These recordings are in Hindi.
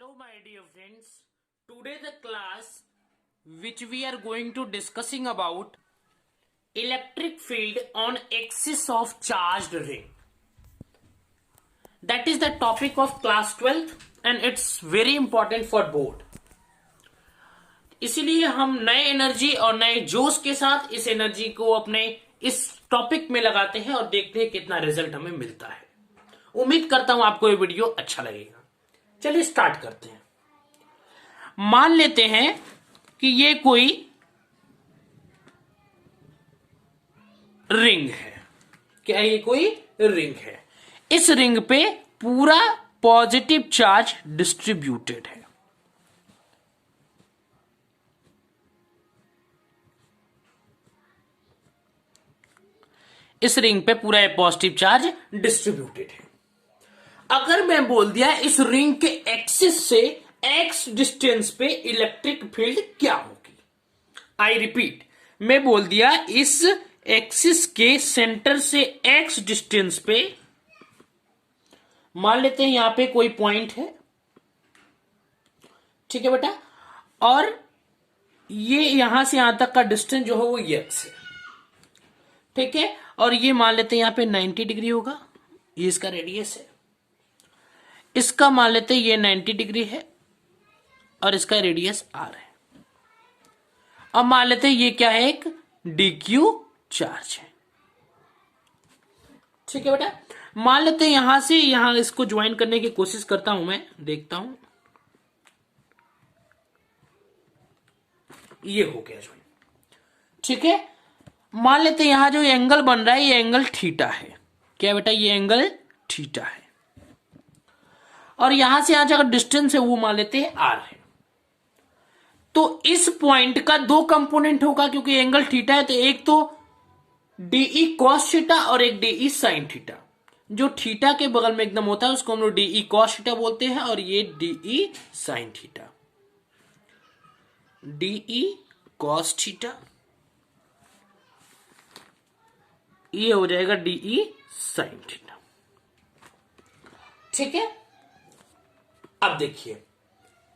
Hello my dear friends, today the class which we are going to discussing about electric field on axis of charged ring. That is the topic of class 12th and it's very important for board. इसीलिए हम नए एनर्जी और नए जोश के साथ इस एनर्जी को अपने इस टॉपिक में लगाते हैं और देखते हैं कितना रिजल्ट हमें मिलता है। उम्मीद करता हूं आपको ये वीडियो अच्छा लगेगा। चलिए स्टार्ट करते हैं। मान लेते हैं कि ये कोई रिंग है। क्या ये कोई रिंग है? इस रिंग पे पूरा पॉजिटिव चार्ज डिस्ट्रीब्यूटेड है। इस रिंग पे पूरा पॉजिटिव चार्ज डिस्ट्रीब्यूटेड है। अगर मैं बोल दिया इस रिंग के एक्सिस से एक्स डिस्टेंस पे इलेक्ट्रिक फील्ड क्या होगी? आई रिपीट, मैं बोल दिया इस एक्सिस के सेंटर से एक्स डिस्टेंस पे, मान लेते हैं यहां पे कोई पॉइंट है, ठीक है बेटा, और ये यहां से यहां तक का डिस्टेंस जो है वो एक्स है, ठीक है, और ये मान लेते हैं यहां पे 90 डिग्री होगा, ये इसका रेडियस है। इसका मान लेते हैं ये 90 डिग्री है और इसका रेडियस आर है। अब मान लेते हैं ये क्या है, एक डीक्यू चार्ज है, ठीक है बेटा। मान लेते हैं यहां से यहां इसको ज्वाइन करने की कोशिश करता हूं, मैं देखता हूं, ये हो गया ज्वाइन, ठीक है। मान लेते हैं यहां जो एंगल बन रहा है ये एंगल थीटा है। क्या बेटा? ये एंगल थीटा है और यहां से यहां जो डिस्टेंस है वो मान लेते हैं आर है। तो इस पॉइंट का दो कंपोनेंट होगा क्योंकि एंगल थीटा है, तो एक तो डीई कॉस थीटा और एक डीई साइन थीटा। जो थीटा के बगल में एकदम होता है उसको हम लोग डीई कॉस थीटा बोलते हैं और ये dE sine theta. DE cos theta, ये हो जाएगा डीई साइन थीटा, ठीक है। अब देखिए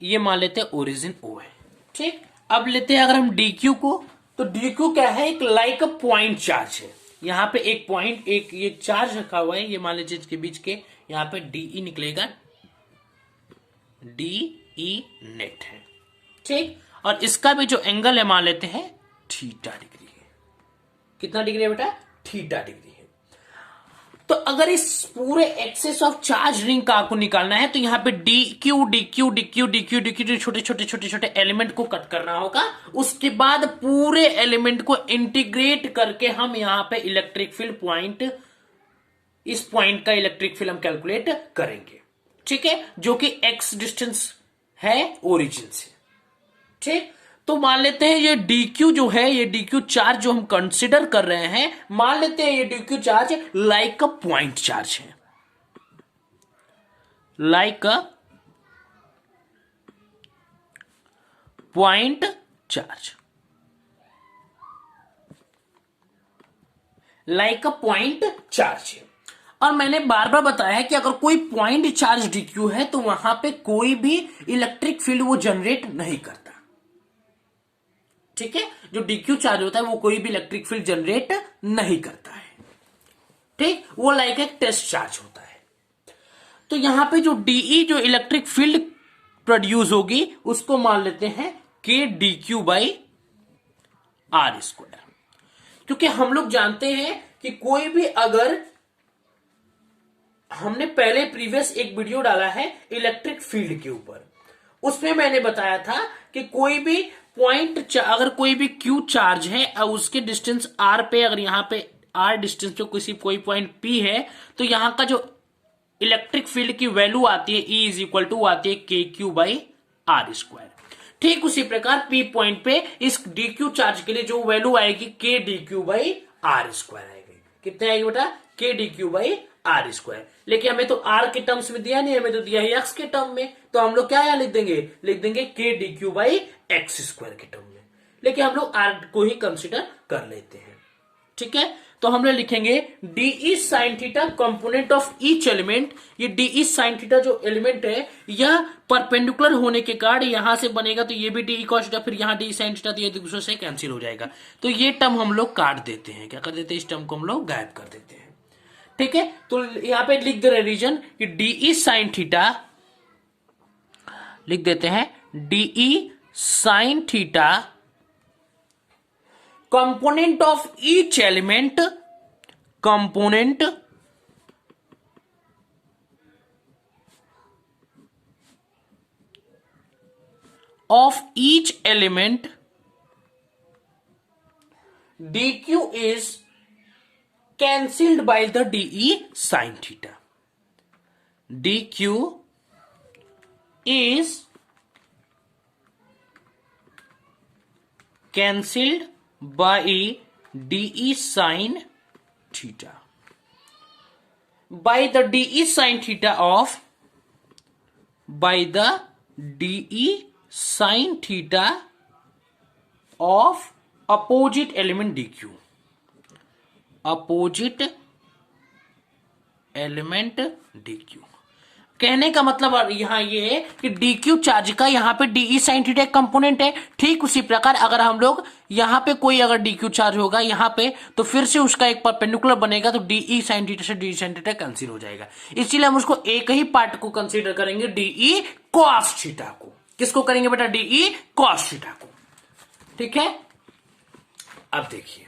ये मान लेते हैं ओरिजिन ओ है, ठीक। अब लेते हैं अगर हम डीक्यू को, तो डीक्यू क्या है? एक लाइक अ पॉइंट चार्ज है। यहां पे एक पॉइंट, एक ये चार्ज रखा हुआ है, ये मान लीजिए इसके बीच के, यहां पे डीई निकलेगा, डीई नेट है, ठीक। और इसका भी जो एंगल है मान लेते हैं थीटा डिग्री है। कितना डिग्री है बेटा? थीटा डिग्री है। तो अगर इस पूरे एक्सेस ऑफ चार्ज रिंग का आपको निकालना है तो यहां पे D Q D Q D Q D Q D Q छोटे छोटे छोटे छोटे एलिमेंट को कट करना होगा। उसके बाद पूरे एलिमेंट को इंटीग्रेट करके हम यहां पे इलेक्ट्रिक फील्ड पॉइंट, इस पॉइंट का इलेक्ट्रिक फील्ड हम कैलकुलेट करेंगे, ठीक है, जो कि एक्स डिस्टेंस है ओरिजिन से, ठीक। तो मान लेते हैं ये डीक्यू जो है, ये डीक्यू चार्ज जो हम कंसिडर कर रहे हैं, मान लेते हैं ये dq charge like a point charge है, like a point charge, like a point charge है। और मैंने बार बार बताया है कि अगर कोई पॉइंट चार्ज डीक्यू है तो वहां पे कोई भी इलेक्ट्रिक फील्ड वो जनरेट नहीं करता, ठीक है। जो डीक्यू चार्ज होता है वो कोई भी इलेक्ट्रिक फील्ड जनरेट नहीं करता है, ठीक। वो लाइक एक टेस्ट चार्ज होता है। तो यहां पे जो डीई जो इलेक्ट्रिक फील्ड प्रोड्यूस होगी उसको मान लेते हैं के डीक्यू बाई आर स्क्वायर, क्योंकि हम लोग जानते हैं कि कोई भी, अगर हमने पहले प्रीवियस एक वीडियो डाला है इलेक्ट्रिक फील्ड के ऊपर, उसमें मैंने बताया था कि कोई भी पॉइंट, अगर कोई भी क्यू चार्ज है और उसके डिस्टेंस आर पे, अगर यहां पे आर डिस्टेंस पे कोई पॉइंट पी है, तो यहां का जो इलेक्ट्रिक फील्ड की वैल्यू आती है ई इज इक्वल टू आती है K Q by are square. ठीक उसी प्रकार पी पॉइंट पे इस डी क्यू चार्ज के लिए जो वैल्यू आएगी k D Q by are square आएगी। कितने आएगी बेटा? K D Q by are square. लेकिन हमें तो आर के टर्म्स में दिया नहीं, हमें तो दिया है एक्स के टर्म में, तो हम लोग क्या यहां लिख देंगे? लिख देंगे के D Q by x square के टर्म में। लेकिन हम लोग आर को ही कंसिडर कर लेते हैं, ठीक है। तो तो हम लोग लिखेंगे dE sine theta component of each element. ये डीई साइन थीटा जो एलिमेंट है यह परपेंडिकुलर होने के कारण यहां से बनेगा, तो ये भी डीई कॉस थीटा, फिर यहां डी साइन थीटा, तो ये दूसरे से कैंसिल हो जाएगा। तो ये टर्म हम लोग काट देते हैं, क्या कर देते हैं, इस टर्म को हम लोग गायब कर देते हैं। ठीक है, तो यहां पे लिख दे रहे रीजन कि डीई साइन थीटा, लिख देते हैं dE sine theta component of each element, component of each element dq is cancelled by the de sin theta. dq is cancelled by de sin theta, by the de sin theta of, by the de sin theta of opposite element dq, opposite element dq। कहने का मतलब यहां ये है कि dq चार्ज का यहां पे de sin थीटा कंपोनेंट है। ठीक उसी प्रकार अगर हम लोग यहां पे कोई अगर dq चार्ज होगा यहां पे, तो फिर से उसका एक परपेंडिकुलर बनेगा, तो de sin थीटा से de sin थीटा कैंसिल हो जाएगा। इसलिए हम उसको एक ही पार्ट को कंसीडर करेंगे, de cos थीटा को। किसको करेंगे बेटा, de cos थीटा को। ठीक है, अब देखिए,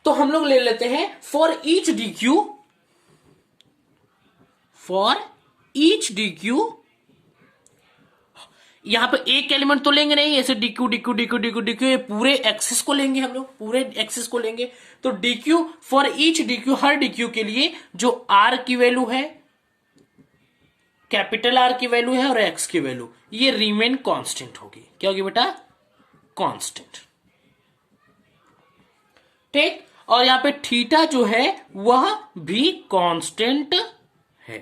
तो हम लोग ले लेते हैं for each dq, for each dq, यहां पे एक एलिमेंट तो लेंगे नहीं, ऐसे dq dq dq dq dq ये पूरे एक्सिस को लेंगे, हम लोग पूरे एक्सिस को लेंगे। तो dq for each dq, her dq के लिए जो r की वैल्यू है, कैपिटल R की वैल्यू है और x की वैल्यू, ये रिमेन कांस्टेंट होगी। क्या होगी बेटा, कांस्टेंट। ठीक, और यहां पे थीटा जो है वह भी कांस्टेंट है,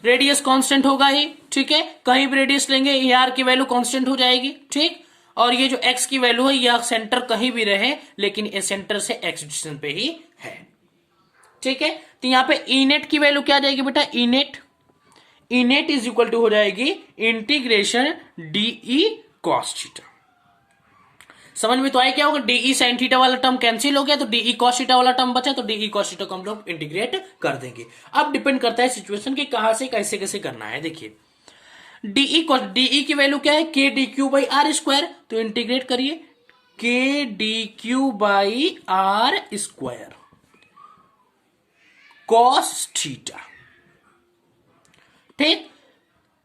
रेडियस कांस्टेंट होगा ही। ठीक है, कहीं भी रेडियस लेंगे ये आर की वैल्यू कांस्टेंट हो जाएगी। ठीक, और ये जो एक्स की वैल्यू है यह सेंटर कहीं भी रहे, लेकिन ये सेंटर से एक्स डिस्टेंस पे ही है। ठीक है, तो यहां पे ई नेट की वैल्यू क्या आ जाएगी बेटा, ई नेट इज इक्वल टू हो जाएगी इंटीग्रेशन डीई कॉस थीटा। समझ में तो आया क्या होगा, डीई साइन थीटा वाला टर्म कैंसिल हो गया, तो डीई कॉस थीटा वाला टर्म बचा, तो डीई कॉस थीटा को हम लोग इंटीग्रेट कर देंगे। अब डिपेंड करता है सिचुएशन कि कहां से कैसे कैसे करना है। देखिए डीई की वैल्यू क्या है, K D Q by are square, तो इंटीग्रेट करिए K D Q by are square cos theta. ठीक,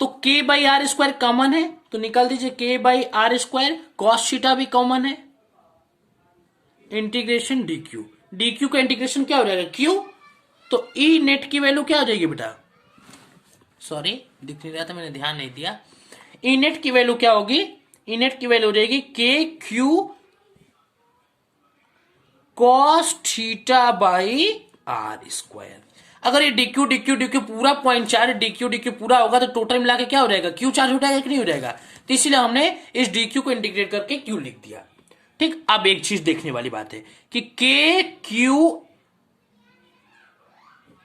तो k by are square common है, तो निकाल दीजिए k by are square, cos theta भी कॉमन है, इंटीग्रेशन dq, dq का इंटीग्रेशन क्या हो जाएगा q, तो ई नेट की वैल्यू क्या हो जाएगी बेटा, सॉरी दिख नहीं रहा था, मैंने ध्यान नहीं दिया। ई नेट की वैल्यू क्या होगी, ई नेट की वैल्यू हो जाएगी K Q cos theta by are square. अगर ये डीक्यू डीक्यू डीक्यू पूरा पॉइंट चार्ज डीक्यू डीक्यू पूरा होगा तो टोटल मिला के क्या हो जाएगा, क्यू चार्ज हो जाएगा कि नहीं हो जाएगा, तो इसीलिए हमने इस डीक्यू को इंटीग्रेट करके क्यू लिख दिया। ठीक, अब एक चीज देखने वाली बात है कि के क्यू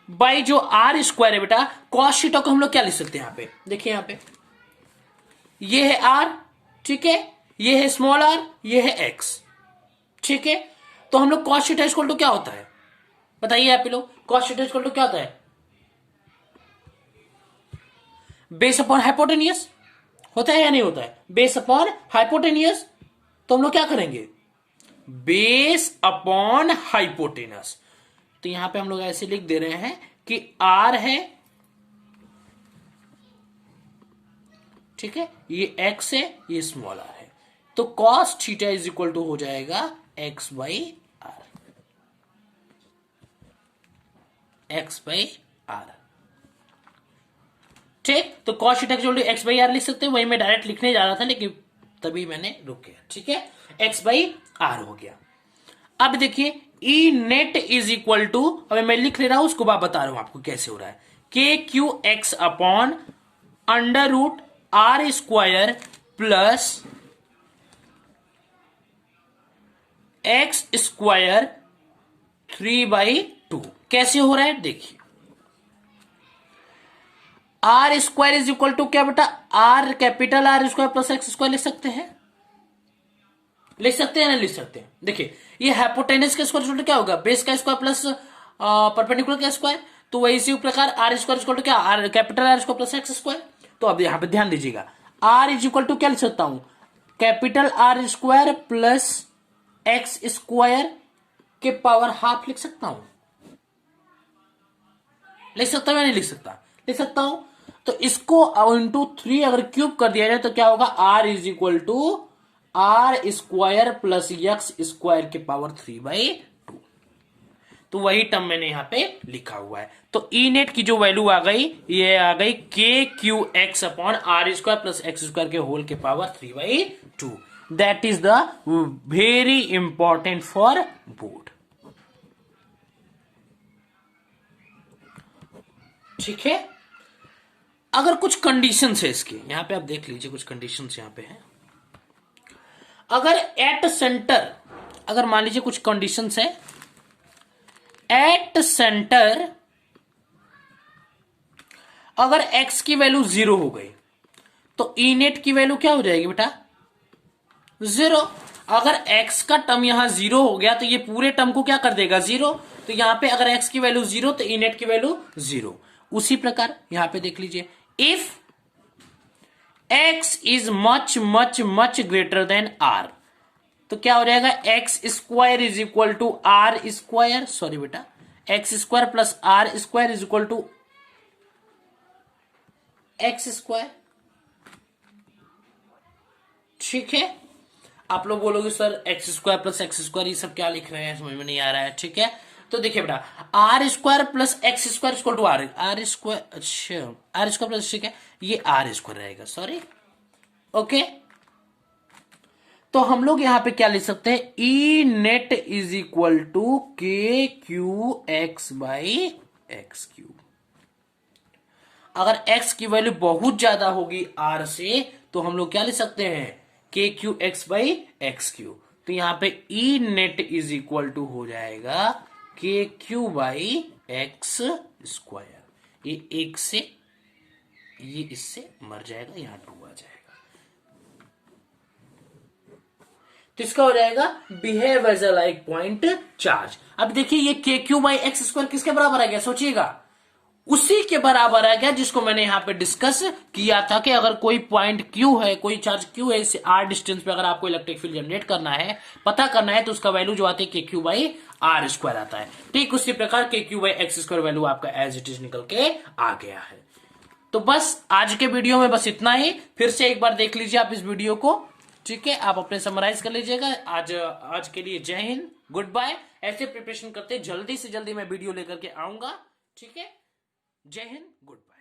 बाई जो आर स्क्वायर है बेटा, कॉस थीटा को हम लोग क्या लिख सकते हैं, यहां पे देखिए, यहां पे ये है आर, ठीक है, ये है स्मॉल आर, ये है एक्स। ठीक है, तो हम लोग कॉस थीटा इक्वल टू क्या होता है बताइए आप लोग, कॉस थीटा इक्वल टू क्या होता है, बेस अपॉन हाइपोटेनियस होता है या नहीं होता है, बेस अपॉन हाइपोटेनियस। तो हम लोग क्या करेंगे, बेस अपॉन हाइपोटेनस, तो यहां पे हम लोग ऐसे लिख दे रहे हैं कि आर है, ठीक है, ये एक्स है, ये स्मॉल आर है, तो cos theta is equal to हो जाएगा X by R, X by R. ठीक, तो cos theta equal to X by R लिख सकते हैं, वही मैं डायरेक्ट लिखने जा रहा था लेकिन तभी मैंने रुक गया। ठीक है, एक्स बाई आर हो गया। अब देखिए ई नेट इज इक्वल टू, अभी मैं लिख ले रहा हूं उसको बता रहा हूं आपको कैसे हो रहा है, K Q X upon under root R square plus x square 3/2 कैसे हो रहा है देखिए। R square is equal to क्या बेटा, R capital R square plus x square लिख सकते हैं, लिख सकते हैं ना, लिख सकते हैं। देखिए ये हाइपोटेनस का स्क्वायर क्या होगा, बेस का स्क्वायर प्लस परपेंडिकुलर का स्क्वायर, तो वही इसी प्रकार आर स्क्वायर इक्वल टू क्या, are capital R square plus x square. तो अब यहां पे ध्यान दीजिएगा, आर इज इक्वल टू क्या लिख सकता हूं, capital R square plus x square के पावर हाफ लिख सकता हूं, लिख सकता हूं या नहीं लिख सकता, लिख सकता हूं। तो इसको इंटू 3 अगर क्यूब कर दिया जाए तो क्या होगा, R is equal to are square plus x square के पावर 3/2। तो वही टर्म मैंने यहां पे लिखा हुआ है। तो ई नेट की जो वैल्यू आ गई, ये आ गई K Q X upon R square plus x square के होल के power 3/2। That is the very important for board. ठीक है, अगर कुछ कंडीशंस है इसके, यहां पे आप देख लीजिए कुछ कंडीशंस यहां पे है। अगर एट सेंटर, अगर मान लीजिए कुछ कंडीशंस है, एट सेंटर अगर x की वैल्यू 0 हो गई तो ई नेट की वैल्यू क्या हो जाएगी बेटा, 0। अगर x का टर्म यहां 0 हो गया तो ये पूरे टर्म को क्या कर देगा, 0। तो यहां पे अगर x की वैल्यू 0 तो ई नेट की वैल्यू 0। उसी प्रकार यहां पे देख लीजिए, if x is much much much greater than r, तो क्या हो जाएगा, x square is equal to are square, sorry बेटा, x square plus r square is equal to x square. ठीक है, आप लोग बोलोगे sir x square plus x square ये सब क्या लिख रहे हैं, समझ में नहीं आ रहा है। ठीक है, तो देखिए बेटा, R square plus x square equal to R, R square, अच्छा आर स्क्वायर प्लस, ठीक है, ये आर स्क्वायर रहेगा, सॉरी, ओके। तो हम लोग यहां पे क्या लिख सकते हैं, E net is equal to K Q X by X Q. अगर x की वैल्यू बहुत ज्यादा होगी r से तो हम लोग क्या लिख सकते हैं, के Q X by X Q. तो यहां पे ई नेट इज इक्वल टू हो जाएगा के क्यू बाई एक्स स्क्वायर। ये एक से ये इससे मर जाएगा, यहां 2 आ जाएगा, तो इसका हो जाएगा behave as a like point charge. अब देखिए ये के क्यू बाई एक्स स्क्वायर किसके बराबर आ गया, सोचिएगा, उसी के बराबर आ गया जिसको मैंने यहां पे डिस्कस किया था कि अगर कोई पॉइंट क्यू है, कोई चार्ज क्यू है, इससे आर डिस्टेंस पे अगर आपको इलेक्ट्रिक फील्ड जनरेट करना है, पता करना है, तो उसका वैल्यू जो आती है K Q by are square आता है। ठीक उसी प्रकार के Q by x square value आपका एज इट इज निकल के आ गया है। तो बस आज के वीडियो में बस इतना ही, फिर से एक बार देख लीजिए आप इस वीडियो को। ठीक है, आप अपने समराइज कर लीजिएगा। आज के लिए जय हिंद, गुड बाय। ऐसे प्रिपरेशन करते जल्दी से जल्दी मैं वीडियो लेकर के आऊंगा। ठीक है, जय हिंद, गुड बाय।